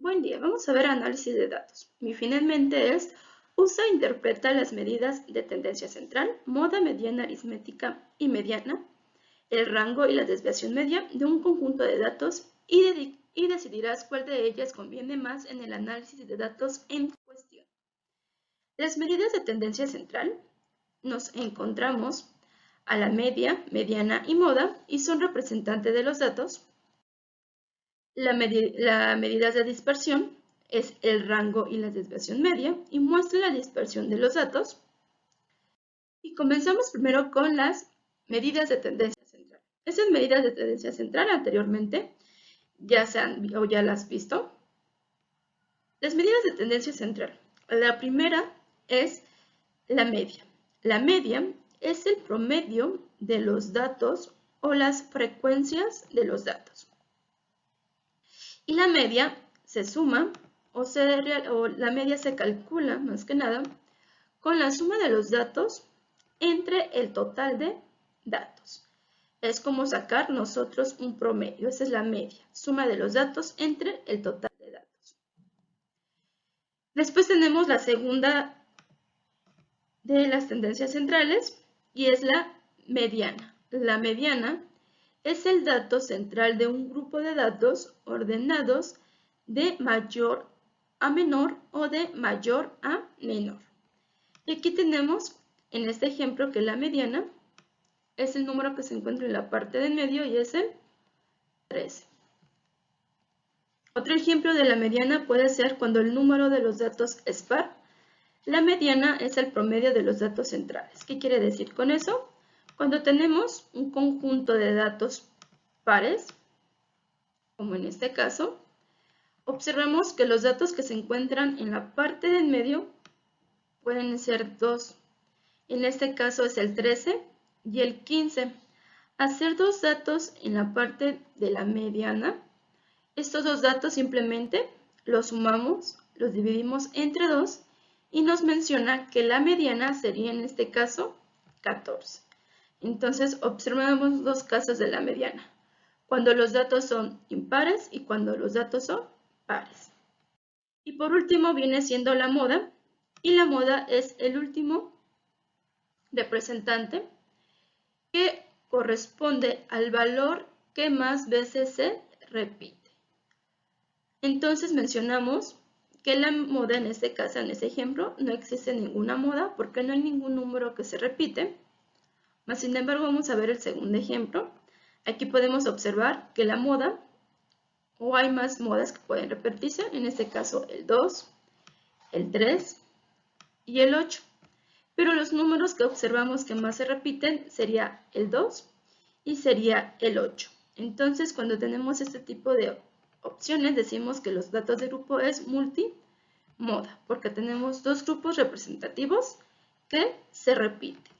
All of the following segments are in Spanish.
Buen día, vamos a ver análisis de datos. Mi fin en mente es, usa e interpreta las medidas de tendencia central, moda mediana aritmética y mediana, el rango y la desviación media de un conjunto de datos y decidirás cuál de ellas conviene más en el análisis de datos en cuestión. Las medidas de tendencia central nos encontramos a la media, mediana y moda y son representantes de los datos. La medida de dispersión es el rango y la desviación media y muestra la dispersión de los datos. Y comenzamos primero con las medidas de tendencia central. Esas medidas de tendencia central anteriormente ya las has visto. Las medidas de tendencia central. La primera es la media. La media es el promedio de los datos o las frecuencias de los datos. Y la media se suma o la media se calcula más que nada con la suma de los datos entre el total de datos. Es como sacar nosotros un promedio, esa es la media, suma de los datos entre el total de datos. Después tenemos la segunda de las tendencias centrales y es la mediana. La mediana es el dato central de un grupo de datos ordenados de mayor a menor o de mayor a menor. Y aquí tenemos en este ejemplo que la mediana es el número que se encuentra en la parte del medio y es el 13. Otro ejemplo de la mediana puede ser cuando el número de los datos es par. La mediana es el promedio de los datos centrales. ¿Qué quiere decir con eso? Cuando tenemos un conjunto de datos pares, como en este caso, observemos que los datos que se encuentran en la parte del medio pueden ser dos. En este caso es el 13 y el 15. Hacer dos datos en la parte de la mediana, estos dos datos simplemente los sumamos, los dividimos entre 2 y nos menciona que la mediana sería en este caso 14. Entonces observamos dos casos de la mediana, cuando los datos son impares y cuando los datos son pares. Y por último viene siendo la moda, y la moda es el último representante que corresponde al valor que más veces se repite. Entonces mencionamos que la moda en este caso, en este ejemplo, no existe ninguna moda porque no hay ningún número que se repite. Mas, sin embargo, vamos a ver el segundo ejemplo. Aquí podemos observar que la moda, o hay más modas que pueden repetirse, en este caso el 2, el 3 y el 8. Pero los números que observamos que más se repiten sería el 2 y sería el 8. Entonces, cuando tenemos este tipo de opciones, decimos que los datos de grupo es multimoda, porque tenemos dos grupos representativos que se repiten.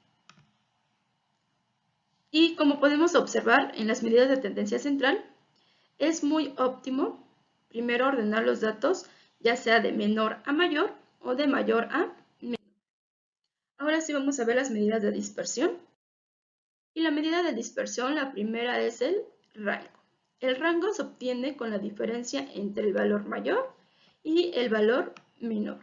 Y como podemos observar en las medidas de tendencia central, es muy óptimo primero ordenar los datos, ya sea de menor a mayor o de mayor a menor. Ahora sí vamos a ver las medidas de dispersión. Y la medida de dispersión, la primera es el rango. El rango se obtiene con la diferencia entre el valor mayor y el valor menor.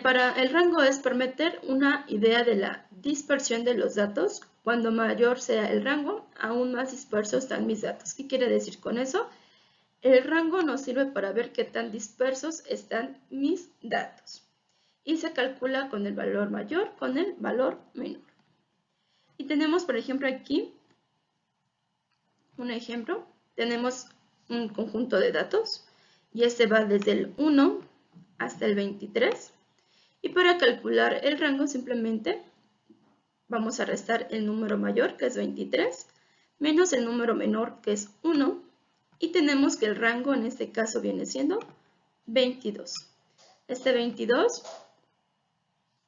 Para el rango es permitir una idea de la dispersión de los datos. Cuando mayor sea el rango, aún más dispersos están mis datos. ¿Qué quiere decir con eso? El rango nos sirve para ver qué tan dispersos están mis datos. Y se calcula con el valor mayor, con el valor menor. Y tenemos, por ejemplo, aquí un ejemplo. Tenemos un conjunto de datos y este va desde el 1 hasta el 23. Y para calcular el rango simplemente vamos a restar el número mayor, que es 23, menos el número menor, que es 1. Y tenemos que el rango en este caso viene siendo 22. Este 22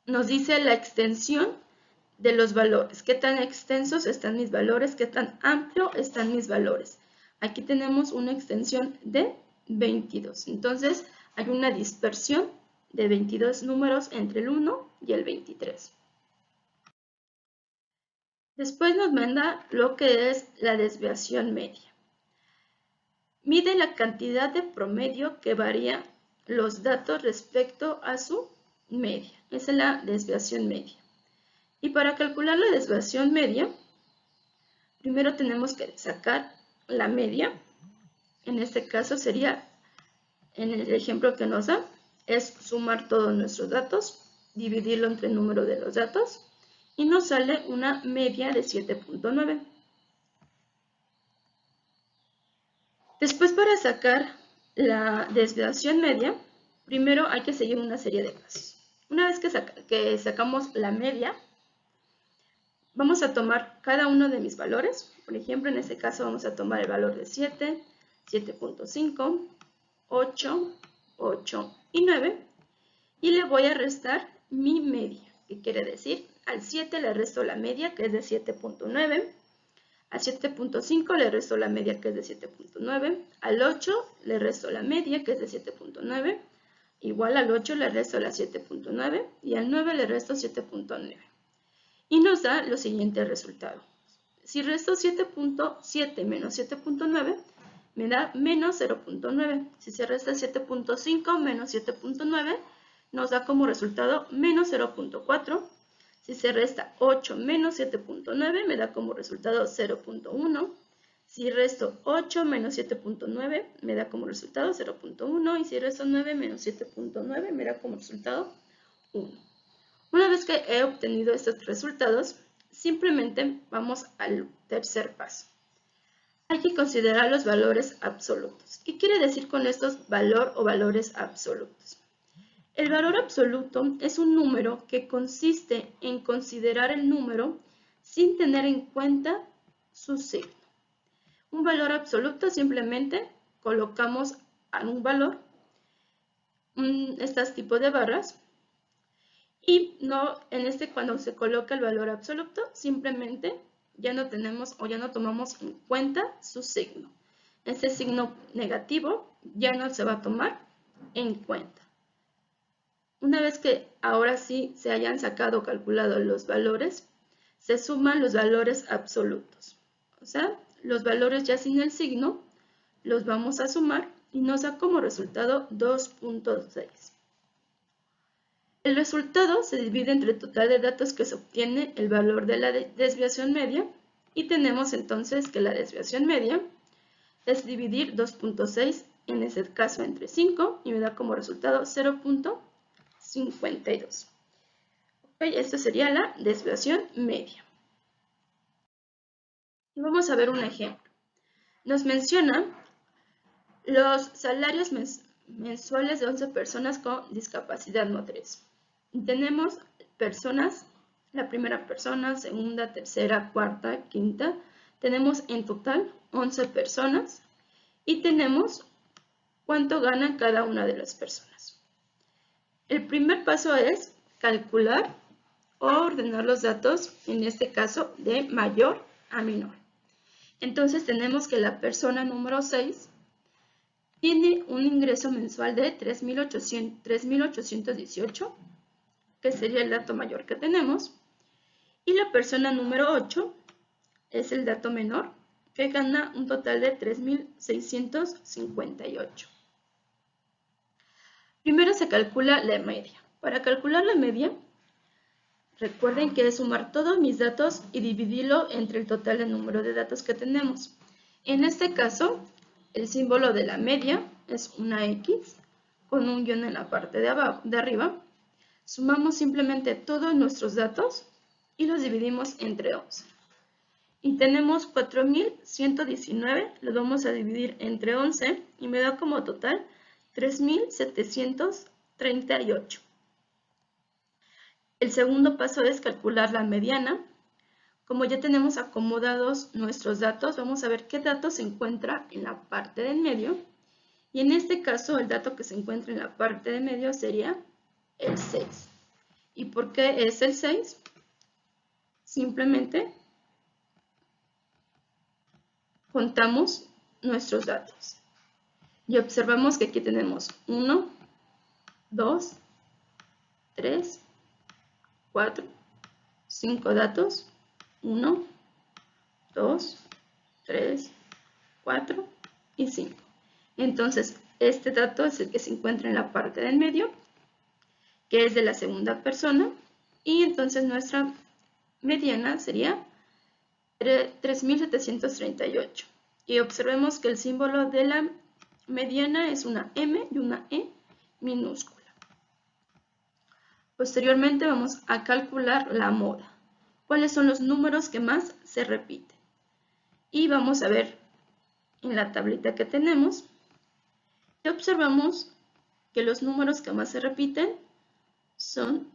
nos dice la extensión de los valores. ¿Qué tan extensos están mis valores? ¿Qué tan amplio están mis valores? Aquí tenemos una extensión de 22. Entonces, hay una dispersión de 22 números entre el 1 y el 23. Después nos manda lo que es la desviación media. mide la cantidad de promedio que varía los datos respecto a su media. Esa es la desviación media. Y para calcular la desviación media, primero tenemos que sacar la media. En este caso sería, en el ejemplo que nos da, es sumar todos nuestros datos, dividirlo entre el número de los datos y nos sale una media de 7.9. Después, para sacar la desviación media, primero hay que seguir una serie de pasos. Una vez que sacamos la media, vamos a tomar cada uno de mis valores. Por ejemplo, en este caso vamos a tomar el valor de 7, 7.5, 8, 8 y 9. Y le voy a restar mi media, que quiere decir, al 7 le resto la media, que es de 7.9. Al 7.5 le resto la media, que es de 7.9. Al 8 le resto la media, que es de 7.9. Igual al 8 le resto la 7.9 y al 9 le resto 7.9. Y nos da los siguientes resultados. Si resto 7.7 menos 7.9, me da menos 0.9. Si se resta 7.5 menos 7.9, nos da como resultado menos 0.4. Si se resta 8 menos 7.9, me da como resultado 0.1. Si resto 8 menos 7.9, me da como resultado 0.1. Y si resto 9 menos 7.9, me da como resultado 1. Una vez que he obtenido estos resultados, simplemente vamos al tercer paso. Hay que considerar los valores absolutos. ¿Qué quiere decir con estos valor o valores absolutos? El valor absoluto es un número que consiste en considerar el número sin tener en cuenta su signo. Un valor absoluto simplemente colocamos a un valor, estos tipos de barras, y no, cuando se coloca el valor absoluto, simplemente ya no tenemos o ya no tomamos en cuenta su signo. Este signo negativo ya no se va a tomar en cuenta. Una vez que ahora sí se hayan sacado o calculado los valores, se suman los valores absolutos. O sea, los valores ya sin el signo los vamos a sumar y nos da como resultado 2.6. El resultado se divide entre el total de datos que se obtiene el valor de la desviación media y tenemos entonces que la desviación media es dividir 2.6, en ese caso entre 5, y me da como resultado 0.52. Esta sería la desviación media. Y vamos a ver un ejemplo. Nos menciona los salarios mensuales de 11 personas con discapacidad motriz. Y tenemos personas, la primera persona, segunda, tercera, cuarta, quinta. Tenemos en total 11 personas y tenemos cuánto gana cada una de las personas. El primer paso es calcular o ordenar los datos, en este caso de mayor a menor. Entonces tenemos que la persona número 6 tiene un ingreso mensual de 3.818, que sería el dato mayor que tenemos, y la persona número 8 es el dato menor, que gana un total de 3.658. Primero se calcula la media. Para calcular la media, recuerden que es sumar todos mis datos y dividirlo entre el total de número de datos que tenemos. En este caso, el símbolo de la media es una X con un guión en la parte de arriba. Sumamos simplemente todos nuestros datos y los dividimos entre 11. Y tenemos 4.119, lo vamos a dividir entre 11 y me da como total 3.738. El segundo paso es calcular la mediana. Como ya tenemos acomodados nuestros datos, vamos a ver qué dato se encuentra en la parte del medio. Y en este caso, el dato que se encuentra en la parte de medio sería el 6. ¿Y por qué es el 6? Simplemente contamos nuestros datos. Y observamos que aquí tenemos 1, 2, 3, 4, 5 datos. 1, 2, 3, 4 y 5. Entonces, este dato es el que se encuentra en la parte del medio, que es de la segunda persona, y entonces nuestra mediana sería 3738. Y observemos que el símbolo de la mediana es una M y una E minúscula. Posteriormente vamos a calcular la moda. ¿Cuáles son los números que más se repiten? Y vamos a ver en la tablita que tenemos, y observamos que los números que más se repiten son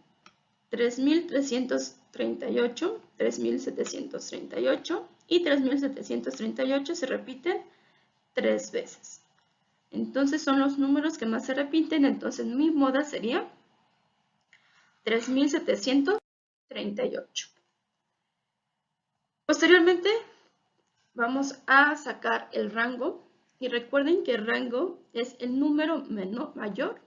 3338, 3738 y 3738 se repiten 3 veces. Entonces son los números que más se repiten, entonces mi moda sería 3738. Posteriormente vamos a sacar el rango y recuerden que el rango es el número mayor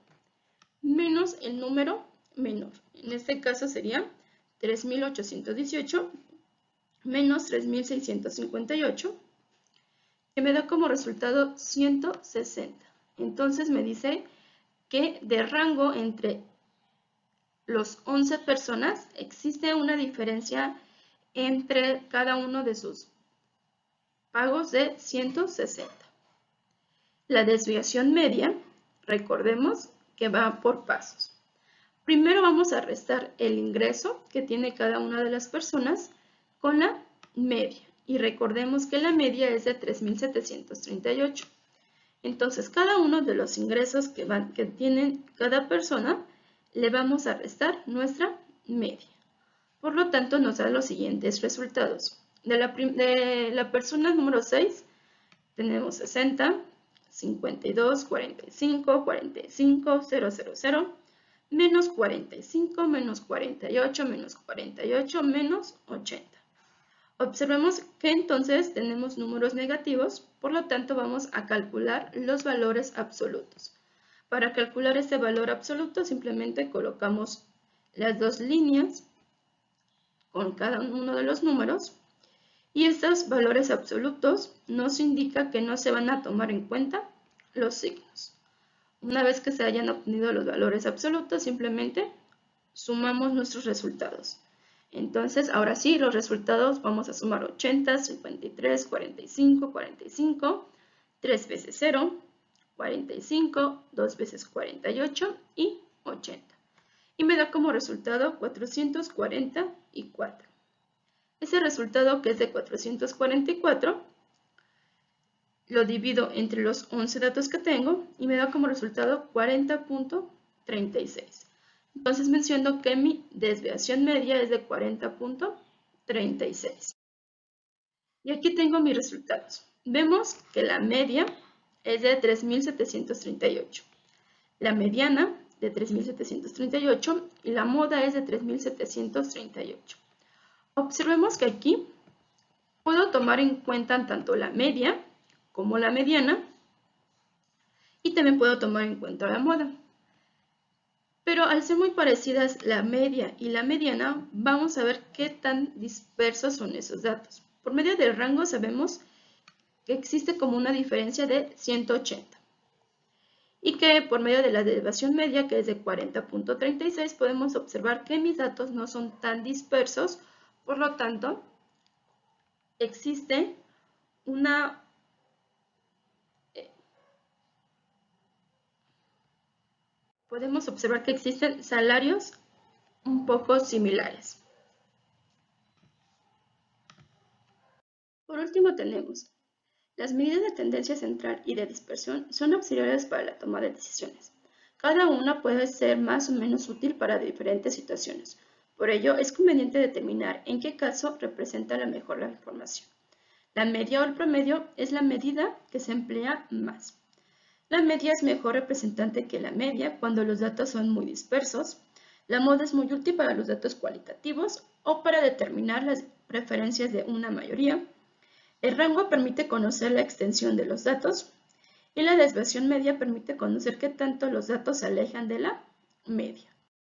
menos el número menor. En este caso sería 3818 menos 3658, que me da como resultado 160. Entonces me dice que de rango entre los 11 personas existe una diferencia entre cada uno de sus pagos de 160. La desviación media, recordemos que va por pasos. Primero vamos a restar el ingreso que tiene cada una de las personas con la media. Y recordemos que la media es de 3738. Entonces, cada uno de los ingresos que tienen cada persona, le vamos a restar nuestra media. Por lo tanto, nos da los siguientes resultados. De la persona número 6, tenemos 60, 52, 45, 45, 000, menos 45, menos 48, menos 48, menos 80. Observemos que entonces tenemos números negativos, por lo tanto vamos a calcular los valores absolutos. Para calcular este valor absoluto simplemente colocamos las dos líneas con cada uno de los números y estos valores absolutos nos indican que no se van a tomar en cuenta los signos. Una vez que se hayan obtenido los valores absolutos, simplemente sumamos nuestros resultados. Entonces, ahora sí, los resultados vamos a sumar 80, 53, 45, 45, 3 veces 0, 45, 2 veces 48 y 80. Y me da como resultado 444. Ese resultado, que es de 444, lo divido entre los 11 datos que tengo y me da como resultado 40.36. Entonces menciono que mi desviación media es de 40.36. Y aquí tengo mis resultados. Vemos que la media es de 3738, la mediana de 3738 y la moda es de 3738. Observemos que aquí puedo tomar en cuenta tanto la media como la mediana y también puedo tomar en cuenta la moda. Pero al ser muy parecidas la media y la mediana, vamos a ver qué tan dispersos son esos datos. Por medio del rango sabemos que existe como una diferencia de 180. Y que por medio de la desviación media, que es de 40.36, podemos observar que mis datos no son tan dispersos, por lo tanto, existe una podemos observar que existen salarios un poco similares. Por último tenemos, las medidas de tendencia central y de dispersión son auxiliares para la toma de decisiones. Cada una puede ser más o menos útil para diferentes situaciones. Por ello, es conveniente determinar en qué caso representa mejor la información. La media o el promedio es la medida que se emplea más. La media es mejor representante que la media cuando los datos son muy dispersos. La moda es muy útil para los datos cualitativos o para determinar las preferencias de una mayoría. El rango permite conocer la extensión de los datos y la desviación media permite conocer qué tanto los datos se alejan de la media.